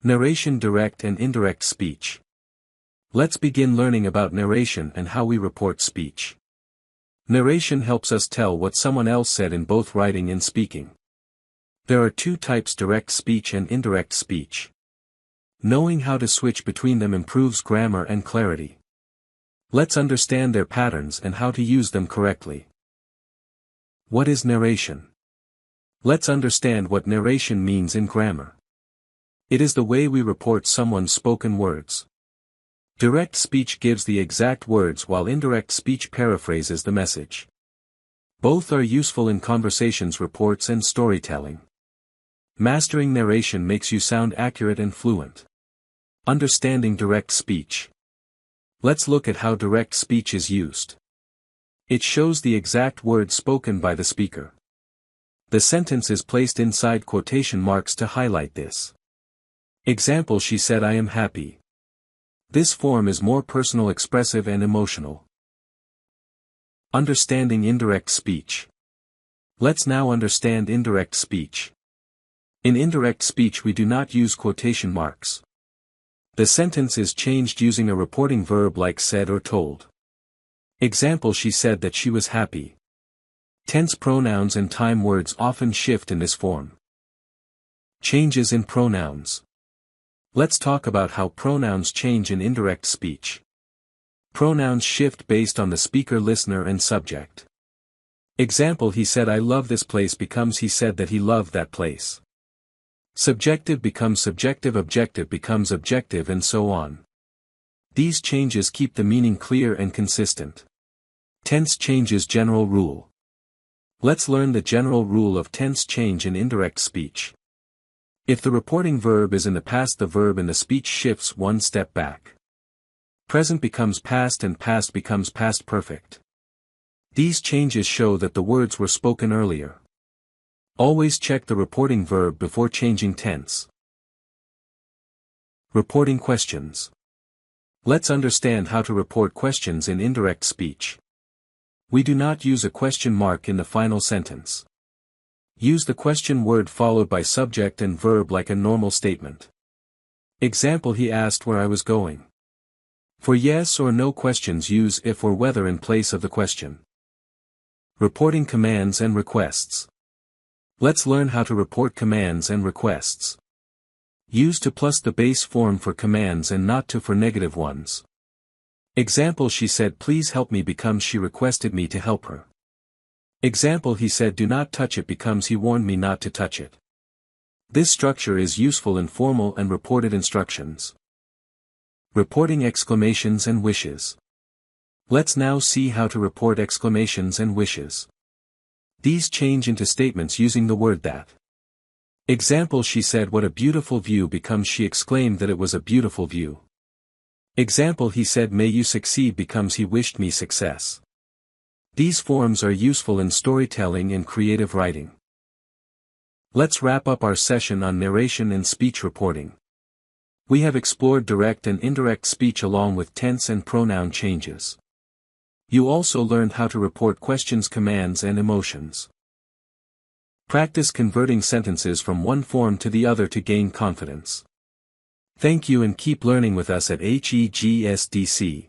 Narration, direct and indirect speech. Let's begin learning about narration and how we report speech. Narration helps us tell what someone else said in both writing and speaking. There are two types: direct speech and indirect speech. Knowing how to switch between them improves grammar and clarity. Let's understand their patterns and how to use them correctly. What is narration? Let's understand what narration means in grammar. It is the way we report someone's spoken words. Direct speech gives the exact words while indirect speech paraphrases the message. Both are useful in conversations, reports and storytelling. Mastering narration makes you sound accurate and fluent. Understanding direct speech. Let's look at how direct speech is used. It shows the exact words spoken by the speaker. The sentence is placed inside quotation marks to highlight this. Example: she said, "I am happy." This form is more personal, expressive and emotional. Understanding indirect speech. Let's now understand indirect speech. In indirect speech we do not use quotation marks. The sentence is changed using a reporting verb like said or told. Example: she said that she was happy. Tense pronouns and time words often shift in this form. Changes in pronouns. Let's talk about how pronouns change in indirect speech. Pronouns shift based on the speaker, listener and subject. Example: he said I love this place becomes he said that he loved that place. Subjective becomes subjective, objective becomes objective, and so on. These changes keep the meaning clear and consistent. Tense changes. General rule. Let's learn the general rule of tense change in indirect speech. If the reporting verb is in the past, the verb in the speech shifts one step back. Present becomes past and past becomes past perfect. These changes show that the words were spoken earlier. Always check the reporting verb before changing tense. Reporting questions. Let's understand how to report questions in indirect speech. We do not use a question mark in the final sentence. Use the question word followed by subject and verb like a normal statement. Example: he asked where I was going. For yes or no questions use if or whether in place of the question. Reporting commands and requests. Let's learn how to report commands and requests. Use to plus the base form for commands and not to for negative ones. Example: she said please help me becomes she requested me to help her. Example: he said do not touch it becomes he warned me not to touch it. This structure is useful in formal and reported instructions. Reporting exclamations and wishes. Let's now see how to report exclamations and wishes. These change into statements using the word that. Example: she said what a beautiful view becomes she exclaimed that it was a beautiful view. Example: he said may you succeed becomes he wished me success. These forms are useful in storytelling and creative writing. Let's wrap up our session on narration and speech reporting. We have explored direct and indirect speech along with tense and pronoun changes. You also learned how to report questions, commands and emotions. Practice converting sentences from one form to the other to gain confidence. Thank you and keep learning with us at HEGSDC.com.